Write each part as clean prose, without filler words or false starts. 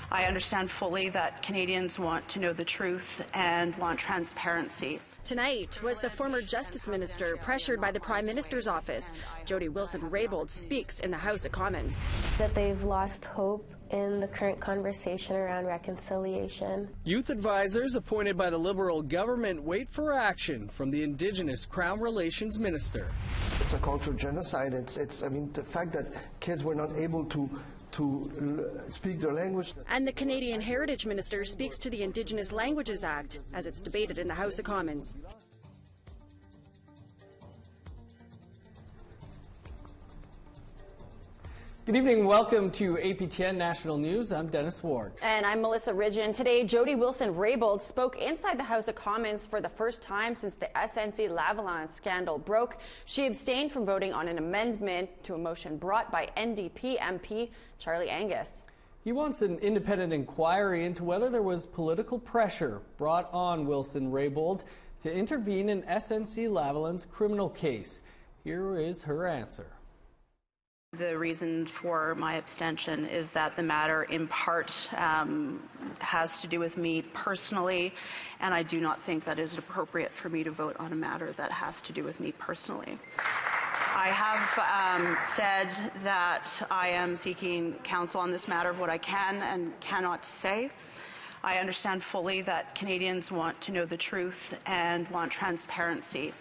I understand fully that Canadians want to know the truth and want transparency. Tonight was the former Justice Minister pressured by the Prime Minister's office. Jody Wilson Raybould speaks in the House of Commons. That they've lost hope in the current conversation around reconciliation. Youth advisors appointed by the Liberal government wait for action from the Indigenous-Crown Relations Minister. It's a cultural genocide. I mean, the fact that kids were not able to speak their language. And the Canadian Heritage Minister speaks to the Indigenous Languages Act as it's debated in the House of Commons. Good evening. Welcome to APTN National News. I'm Dennis Ward. And I'm Melissa Ridgen. Today, Jody Wilson Raybould spoke inside the House of Commons for the first time since the SNC-Lavalin scandal broke. She abstained from voting on an amendment to a motion brought by NDP MP Charlie Angus. He wants an independent inquiry into whether there was political pressure brought on Wilson Raybould to intervene in SNC-Lavalin's criminal case. Here is her answer. The reason for my abstention is that the matter in part has to do with me personally, and I do not think that it is appropriate for me to vote on a matter that has to do with me personally. I have said that I am seeking counsel on this matter of what I can and cannot say. I understand fully that Canadians want to know the truth and want transparency.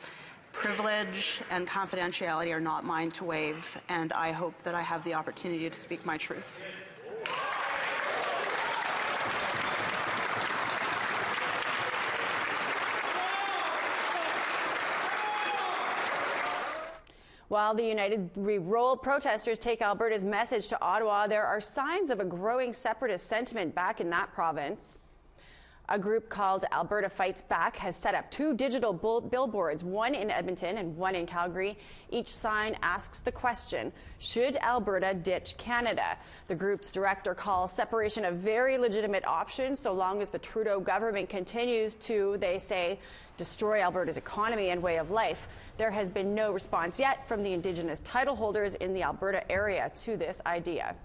Privilege and confidentiality are not mine to waive, and I hope that I have the opportunity to speak my truth. While the United Re-Roll protesters take Alberta's message to Ottawa, there are signs of a growing separatist sentiment back in that province. A group called Alberta Fights Back has set up 2 digital billboards, one in Edmonton and one in Calgary. Each sign asks the question, should Alberta ditch Canada? The group's director calls separation a very legitimate option so long as the Trudeau government continues to, they say, destroy Alberta's economy and way of life. There has been no response yet from the Indigenous title holders in the Alberta area to this idea.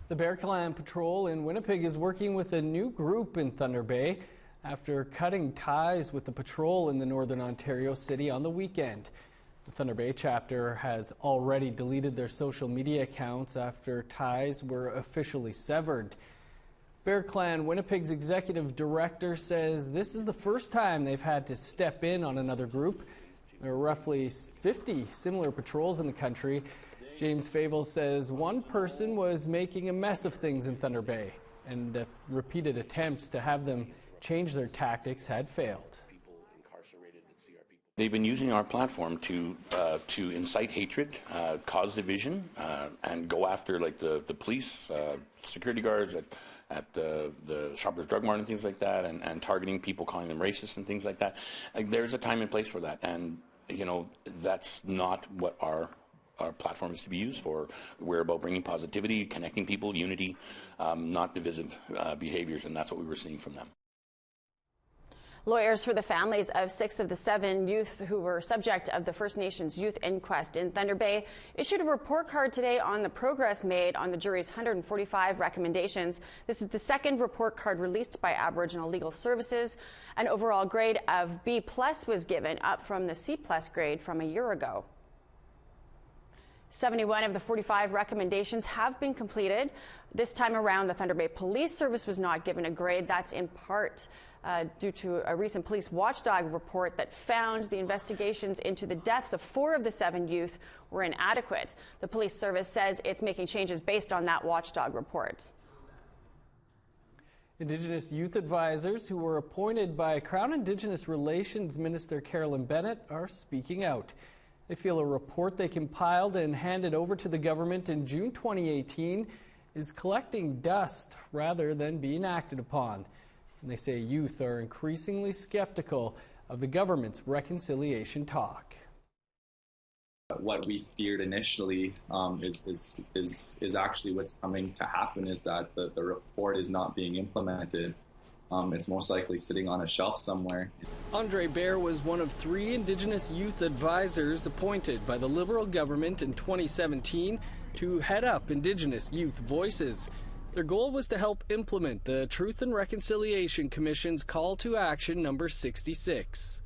The Bear Clan Patrol in Winnipeg is working with a new group in Thunder Bay after cutting ties with the patrol in the Northern Ontario city on the weekend. The Thunder Bay chapter has already deleted their social media accounts after ties were officially severed. Bear Clan Winnipeg's executive director says this is the first time they've had to step in on another group. There are roughly 50 similar patrols in the country. James Favel says one person was making a mess of things in Thunder Bay, and repeated attempts to have them change their tactics had failed. They've been using our platform to incite hatred, cause division, and go after like the police, security guards at the Shoppers Drug Mart and things like that, and targeting people, calling them racist and things like that. There's a time and place for that, and you know that's not what our platform is to be used for. We're about bringing positivity, connecting people, unity, not divisive behaviors, and that's what we were seeing from them. Lawyers for the families of 6 of the 7 youth who were subject of the First Nations youth inquest in Thunder Bay issued a report card today on the progress made on the jury's 145 recommendations. This is the second report card released by Aboriginal Legal Services. An overall grade of B+ was given, up from the C+ grade from a year ago. 71 of the 45 recommendations have been completed. This time around, the Thunder Bay Police Service was not given a grade. That's in part due to a recent police watchdog report that found the investigations into the deaths of 4 of the 7 youth were inadequate. The police service says it's making changes based on that watchdog report. Indigenous youth advisors who were appointed by Crown Indigenous Relations Minister Carolyn Bennett are speaking out. They feel a report they compiled and handed over to the government in June 2018 is collecting dust rather than being acted upon. And they say youth are increasingly skeptical of the government's reconciliation talk. What we feared initially is actually what's coming to happen, is that the report is not being implemented. It's most likely sitting on a shelf somewhere. Andre Baer was one of 3 Indigenous youth advisors appointed by the Liberal government in 2017 to head up Indigenous Youth Voices. Their goal was to help implement the Truth and Reconciliation Commission's call to action number 66.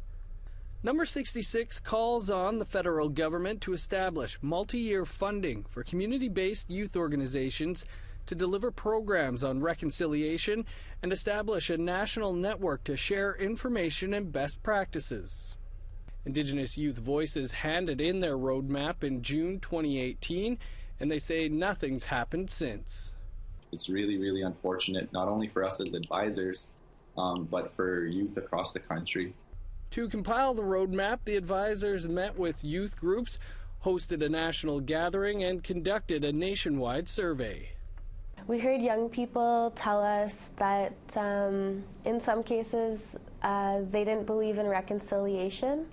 Number 66 calls on the federal government to establish multi-year funding for community-based youth organizations to deliver programs on reconciliation and establish a national network to share information and best practices. Indigenous Youth Voices handed in their roadmap in June 2018, and they say nothing's happened since. It's really, really unfortunate, not only for us as advisors, but for youth across the country. To compile the roadmap, the advisors met with youth groups, hosted a national gathering, and conducted a nationwide survey. We heard young people tell us that in some cases they didn't believe in reconciliation,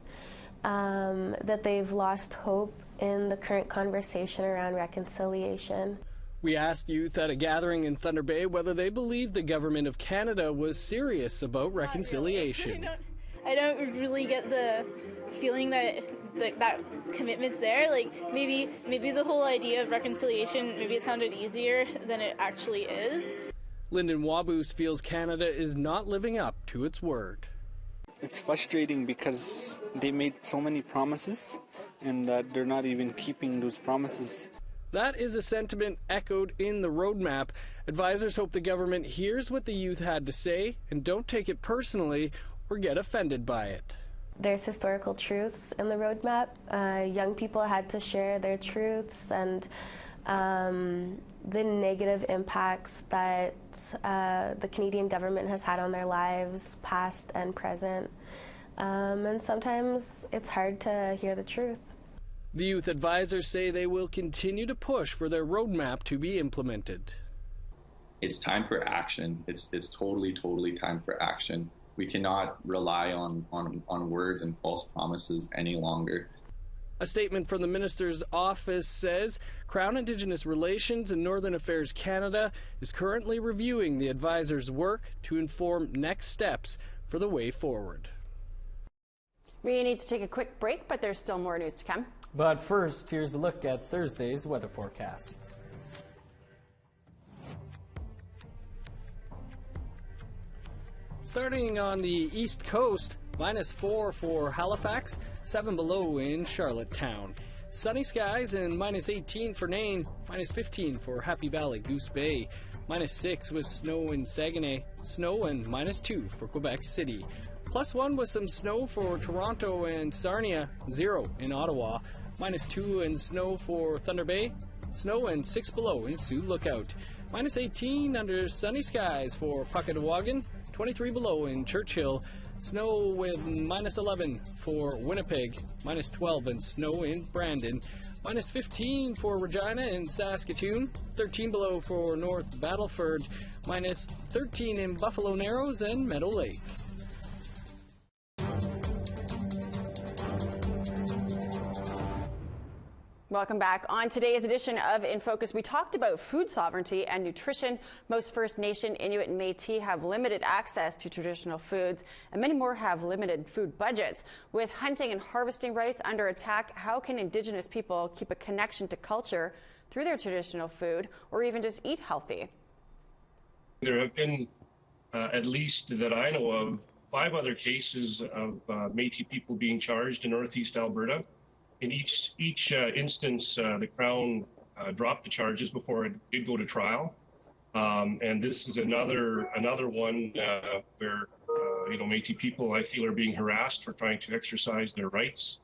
that they've lost hope in the current conversation around reconciliation. We asked youth at a gathering in Thunder Bay whether they believed the Government of Canada was serious about reconciliation. I don't really get the feeling that that commitment's there. Like maybe the whole idea of reconciliation, maybe it sounded easier than it actually is. Lyndon Wabus feels Canada is not living up to its word. It's frustrating because they made so many promises and they're not even keeping those promises. That is a sentiment echoed in the roadmap. Advisors hope the government hears what the youth had to say and don't take it personally or get offended by it. There's historical truths in the roadmap. Young people had to share their truths and the negative impacts that the Canadian government has had on their lives, past and present. And sometimes it's hard to hear the truth. The youth advisors say they will continue to push for their roadmap to be implemented. It's time for action. It's totally time for action. We cannot rely on words and false promises any longer. A statement from the minister's office says Crown Indigenous Relations and Northern Affairs Canada is currently reviewing the advisor's work to inform next steps for the way forward. We need to take a quick break, but there's still more news to come. But first, here's a look at Thursday's weather forecast. Starting on the east coast, -4 for Halifax, 7 below in Charlottetown. Sunny skies and -18 for Nain, -15 for Happy Valley, Goose Bay, -6 with snow in Saguenay, snow and -2 for Quebec City. +1 with some snow for Toronto and Sarnia, 0 in Ottawa, -2 and snow for Thunder Bay, snow and 6 below in Sioux Lookout, -18 under sunny skies for Puckatawagan, 23 below in Churchill, snow with -11 for Winnipeg, -12 and snow in Brandon, -15 for Regina and Saskatoon, 13 below for North Battleford, -13 in Buffalo Narrows and Meadow Lake. Welcome back. On today's edition of In Focus, we talked about food sovereignty and nutrition. Most First Nation, Inuit and Métis have limited access to traditional foods, and many more have limited food budgets. With hunting and harvesting rights under attack, how can Indigenous people keep a connection to culture through their traditional food, or even just eat healthy? There have been, at least that I know of, 5 other cases of Métis people being charged in Northeast Alberta. In each instance, the Crown dropped the charges before it did go to trial, and this is another one where Métis people, I feel, are being harassed for trying to exercise their rights,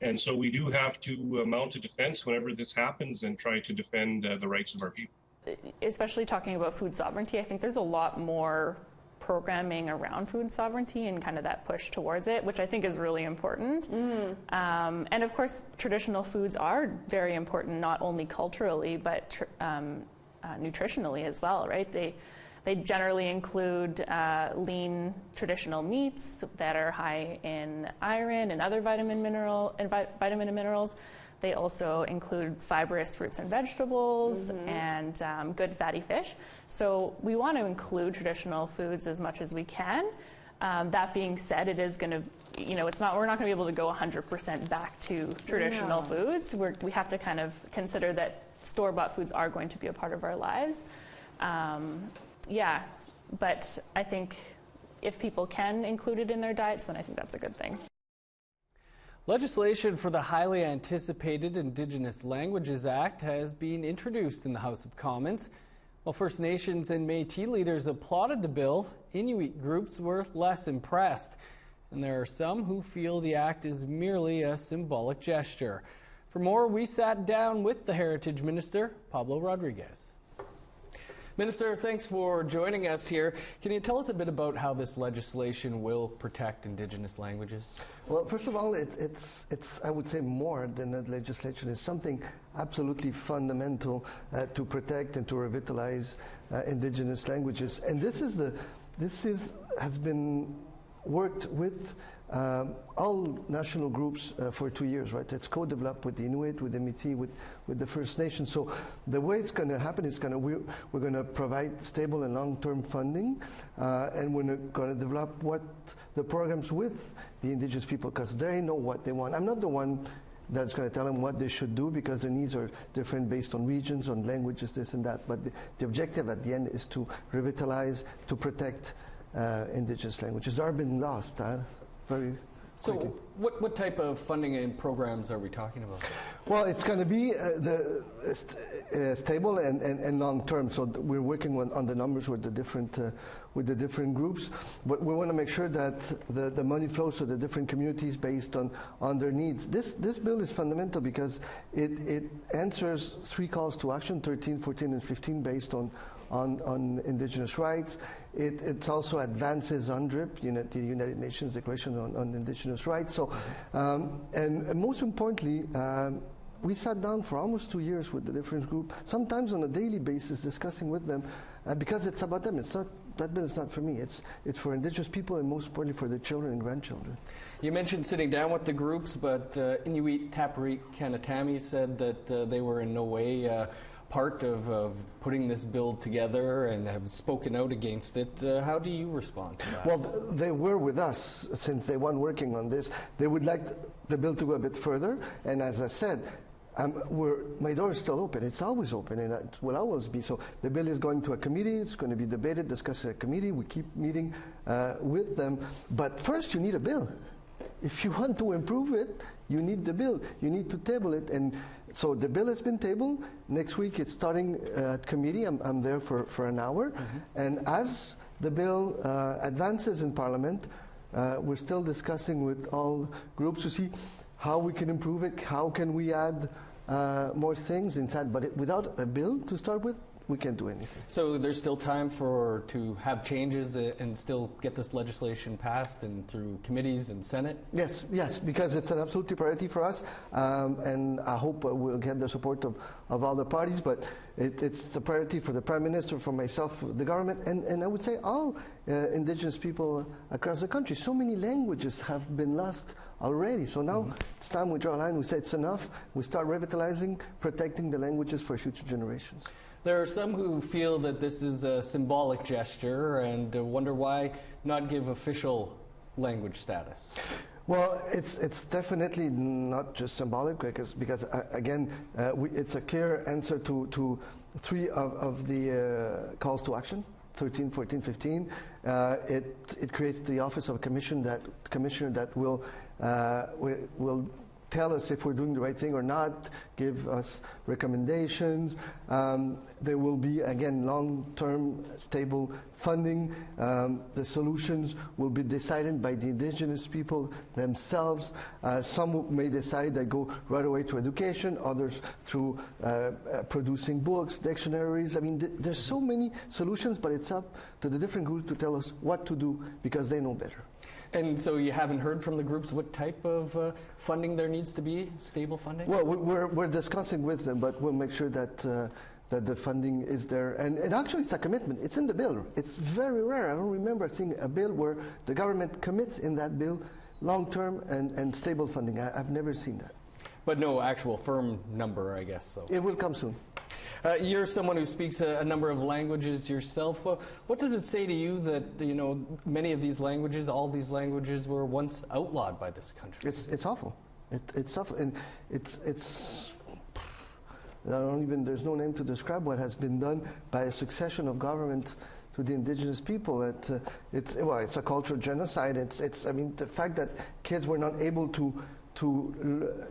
and so we do have to mount a defense whenever this happens and try to defend the rights of our people. Especially talking about food sovereignty, I think there's a lot more programming around food sovereignty and kind of that push towards it, which I think is really important. And of course, traditional foods are very important, not only culturally, but nutritionally as well, right? They generally include lean traditional meats that are high in iron and other vitamin and minerals. They also include fibrous fruits and vegetables and good fatty fish. So we want to include traditional foods as much as we can. That being said, it is going to, we're not going to be able to go 100% back to traditional foods. We have to kind of consider that store-bought foods are going to be a part of our lives. But I think if people can include it in their diets, then I think that's a good thing. Legislation for the highly anticipated Indigenous Languages Act has been introduced in the House of Commons. While First Nations and Métis leaders applauded the bill, Inuit groups were less impressed. And there are some who feel the act is merely a symbolic gesture. For more, we sat down with the Heritage Minister, Pablo Rodriguez. Minister, thanks for joining us here. Can you tell us a bit about how this legislation will protect Indigenous languages? Well, first of all, it's I would say more than a legislation. It's something absolutely fundamental to protect and to revitalize Indigenous languages. And has been worked with all national groups for 2 years, right? It's co-developed with the Inuit, with the Métis, with the First Nations. So the way it's going to happen is we're going to provide stable and long-term funding, and we're going to develop what the programs with the Indigenous people, because they know what they want. I'm not the one that's going to tell them what they should do, because their needs are different based on regions, on languages, this and that. But the objective at the end is to revitalize, to protect Indigenous languages. They are being lost very quickly. So what type of funding and programs are we talking about? Well, it's going to be stable and long term. So we're working on the numbers with the different groups, but we want to make sure that the money flows to the different communities based on their needs. This bill is fundamental because it answers 3 calls to action, 13, 14, and 15, based on Indigenous rights. It also advances UNDRIP, the United Nations Declaration on Indigenous Rights. So, and most importantly, we sat down for almost 2 years with the different groups, sometimes on a daily basis, discussing with them, because it's about them. That bill is not for me. It's for Indigenous people, and most importantly for their children and grandchildren. You mentioned sitting down with the groups, but Inuit Tapiriit Kanatami said that they were in no way part of putting this bill together and have spoken out against it. How do you respond to that? Well, they were with us since day one working on this. They would like the bill to go a bit further, and as I said, my door is still open. It's always open, and it will always be. So the bill is going to a committee. It's going to be debated, discussed at a committee. We keep meeting with them. But first, you need a bill. If you want to improve it, you need the bill. You need to table it. And so the bill has been tabled. Next week, it's starting at committee. I'm there for an hour. And as the bill advances in Parliament, we're still discussing with all groups to see how we can improve it, how can we add more things inside. But without a bill to start with, we can't do anything. So there's still time to have changes and still get this legislation passed and through committees and Senate? Yes, because it's an absolute priority for us, and I hope we'll get the support of all the parties, but it's a priority for the Prime Minister, for myself, the government, and I would say all Indigenous people across the country. So many languages have been lost already, so now it's time we draw a line, we say it's enough, we start revitalizing, protecting the languages for future generations. There are some who feel that this is a symbolic gesture and wonder why not give official language status. Well, it's definitely not just symbolic, because again, it's a clear answer to 3 of the calls to action, 13, 14, 15. It creates the Office of a Commissioner that will tell us if we're doing the right thing or not, give us recommendations. There will be, again, long-term stable funding. The solutions will be decided by the Indigenous people themselves. Some may decide they go right away to education, others through producing books, dictionaries. I mean, there's so many solutions, but it's up to the different groups to tell us what to do, because they know better. And so you haven't heard from the groups what type of funding there needs to be, stable funding? Well, we're discussing with them, but we'll make sure that the funding is there. And actually, it's a commitment. It's in the bill. It's very rare. I don't remember seeing a bill where the government commits in that bill long-term and stable funding. I've never seen that. But no actual firm number, I guess. So it will come soon. You're someone who speaks a number of languages yourself. What does it say to you that, you know, many of these languages, all these languages, were once outlawed by this country? It's awful. It's awful, and it's. I don't even. There's no name to describe what has been done by a succession of government to the indigenous people. It's a cultural genocide. I mean, the fact that kids were not able to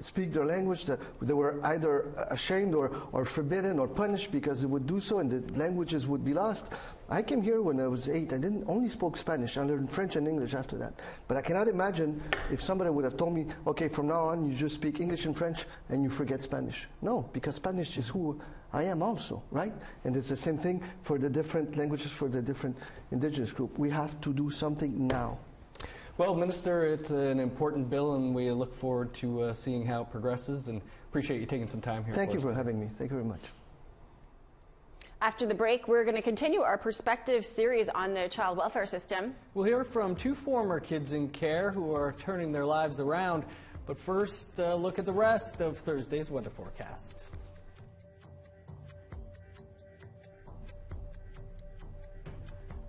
speak their language, that they were either ashamed or forbidden or punished because they would do so, and the languages would be lost. I came here when I was 8. I didn't only spoke Spanish. I learned French and English after that. But I cannot imagine if somebody would have told me, okay, from now on you just speak English and French and you forget Spanish. No, because Spanish is who I am also, right? And it's the same thing for the different languages, for the different indigenous group. We have to do something now. Well, Minister, it's an important bill, and we look forward to seeing how it progresses, and appreciate you taking some time here. Thank you for having me. Thank you very much. After the break, we're going to continue our Perspective series on the child welfare system. We'll hear from 2 former kids in care who are turning their lives around. But first, look at the rest of Thursday's weather forecast.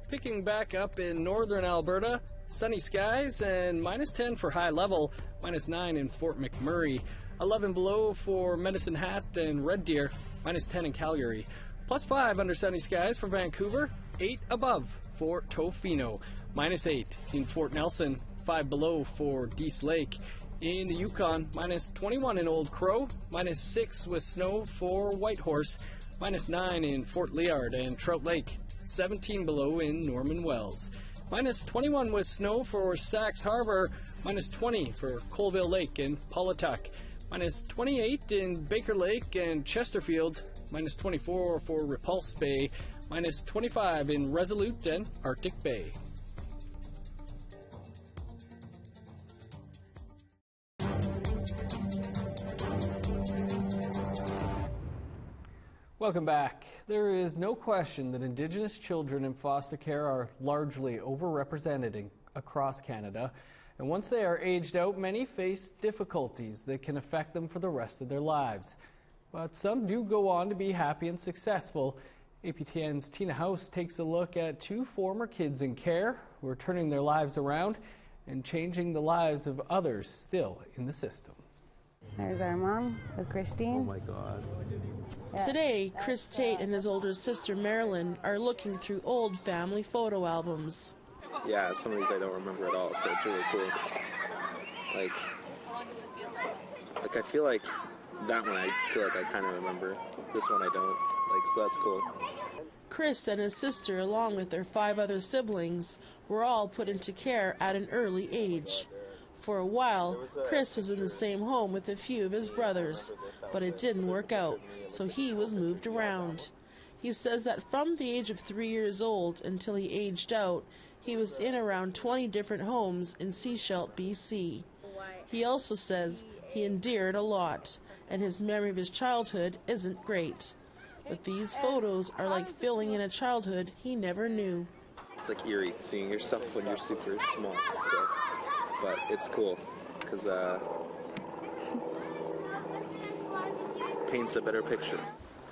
Picking back up in northern Alberta, sunny skies and -10 for high level, -9 in Fort McMurray, 11 below for Medicine Hat and Red Deer, -10 in Calgary, +5 under sunny skies for Vancouver, 8 above for Tofino, -8 in Fort Nelson, 5 below for Dease Lake. In the Yukon, -21 in Old Crow, -6 with snow for Whitehorse, -9 in Fort Liard and Trout Lake, 17 below in Norman Wells. -21 with snow for Sax Harbor, -20 for Colville Lake and Paulatuck, -28 in Baker Lake and Chesterfield, -24 for Repulse Bay, -25 in Resolute and Arctic Bay. Welcome back. There is no question that Indigenous children in foster care are largely overrepresented across Canada, and once they are aged out, many face difficulties that can affect them for the rest of their lives. But some do go on to be happy and successful. APTN's Tina House takes a look at 2 former kids in care who are turning their lives around and changing the lives of others still in the system. There's our mom with Christine. Oh my God. Today, Chris Tate and his older sister Marilyn are looking through old family photo albums. Yeah, some of these I don't remember at all, so it's really cool. Like I feel like that one I feel like I kind of remember. This one I don't. So that's cool. Chris and his sister, along with their 5 other siblings, were all put into care at an early age. For a while, Chris was in the same home with a few of his brothers, but it didn't work out, so he was moved around. He says that from the age of 3 years old until he aged out, he was in around 20 different homes in Sechelt, BC. He also says he endured a lot, and his memory of his childhood isn't great. But these photos are like filling in a childhood he never knew. It's like eerie seeing yourself when you're super small, so. But it's cool because paints a better picture.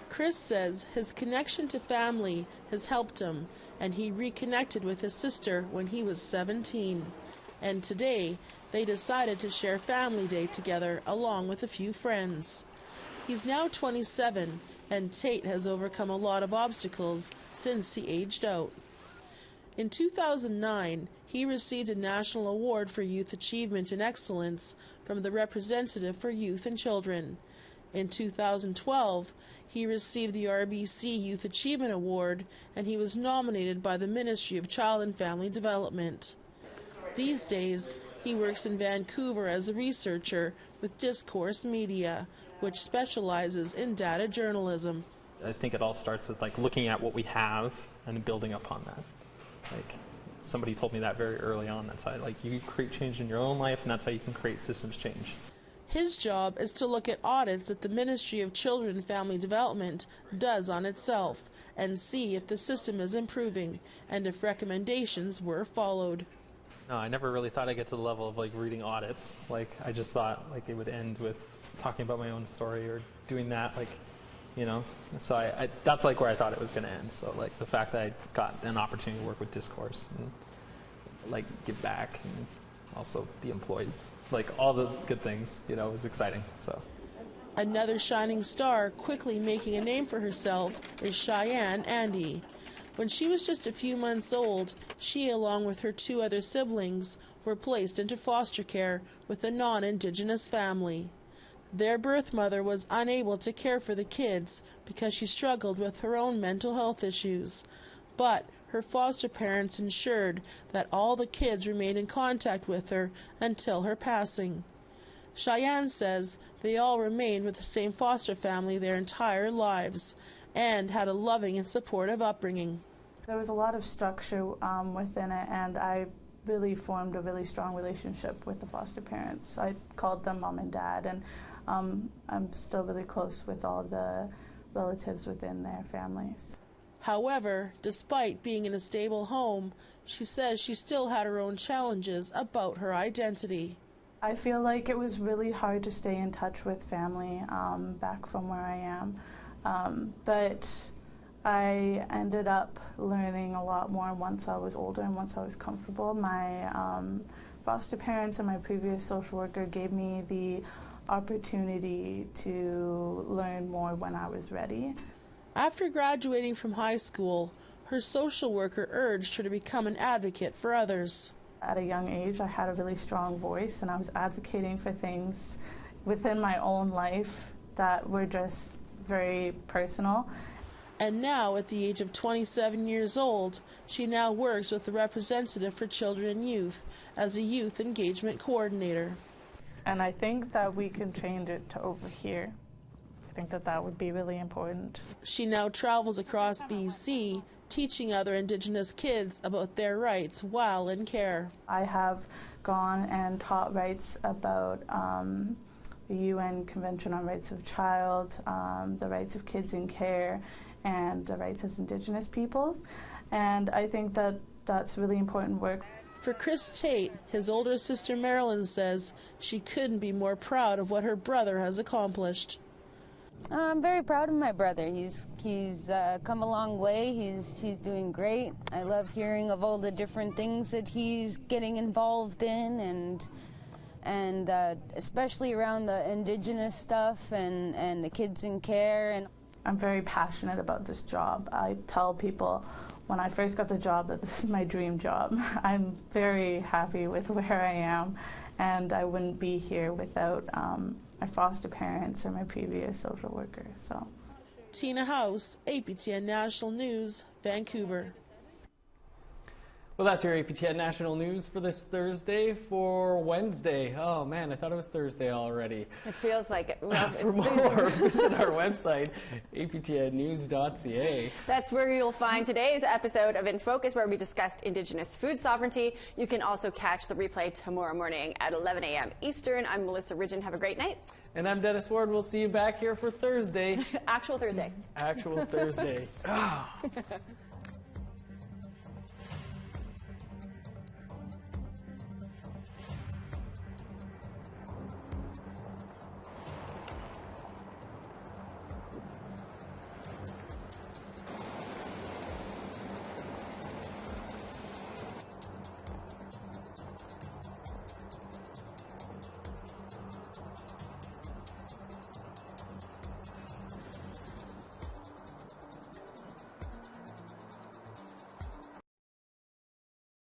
Chris says his connection to family has helped him, and he reconnected with his sister when he was 17. And today, they decided to share Family Day together along with a few friends. He's now 27, and Tate has overcome a lot of obstacles since he aged out. In 2009, he received a national award for youth achievement and excellence from the Representative for Youth and Children. In 2012, he received the RBC Youth Achievement Award, and he was nominated by the Ministry of Child and Family Development. These days, he works in Vancouver as a researcher with Discourse Media, which specializes in data journalism. I think it all starts with looking at what we have and building upon that. Somebody told me that very early on. That's how you create change in your own life, and that's how you can create systems change. His job is to look at audits that the Ministry of Children and Family Development does on itself and see if the system is improving and if recommendations were followed. No, I never really thought I'd get to the level of reading audits. I just thought it would end with talking about my own story or doing that, like, you know. So I that's like where I thought it was going to end. So like the fact that I got an opportunity to work with Discourse and like give back and also be employed, like all the good things, you know, was exciting. So. Another shining star quickly making a name for herself is Cheyenne Andy. When she was just a few months old, she, along with her 2 other siblings, were placed into foster care with a non-Indigenous family. Their birth mother was unable to care for the kids because she struggled with her own mental health issues. But her foster parents ensured that all the kids remained in contact with her until her passing. Cheyenne says they all remained with the same foster family their entire lives and had a loving and supportive upbringing. There was a lot of structure within it, and I really formed a really strong relationship with the foster parents. I called them mom and dad, and I'm still really close with all the relatives within their families. However, despite being in a stable home, she says she still had her own challenges about her identity. I feel like it was really hard to stay in touch with family back from where I am, but I ended up learning a lot more once I was older and once I was comfortable. My foster parents and my previous social worker gave me the opportunity to learn more when I was ready. After graduating from high school, her social worker urged her to become an advocate for others. At a young age, I had a really strong voice, and I was advocating for things within my own life that were just very personal. And now, at the age of 27 years old, she now works with the representative for children and youth as a youth engagement coordinator. And I think that we can change it to over here. I think that that would be really important. She now travels across BC, teaching other Indigenous kids about their rights while in care. I have gone and taught rights about the UN Convention on Rights of Child, the rights of kids in care, and the rights as Indigenous peoples. And I think that that's really important work. For Chris Tate, his older sister Marilyn says she couldn't be more proud of what her brother has accomplished. I'm very proud of my brother. He's come a long way. He's doing great. I love hearing of all the different things that he's getting involved in, and especially around the Indigenous stuff and the kids in care. And I'm very passionate about this job. I tell people when I first got the job that this is my dream job. I'm very happy with where I am, and I wouldn't be here without my foster parents or my previous social worker. So, Tina House, APTN National News, Vancouver. Well, that's your APTN National News for this Thursday. For Wednesday, oh man, I thought it was Thursday already. It feels like it. Well, for more, visit our website, aptnnews.ca. That's where you'll find today's episode of In Focus, where we discussed Indigenous food sovereignty. You can also catch the replay tomorrow morning at 11 a.m. Eastern. I'm Melissa Ridgen. Have a great night. And I'm Dennis Ward. We'll see you back here for Thursday. Actual Thursday. Actual Thursday.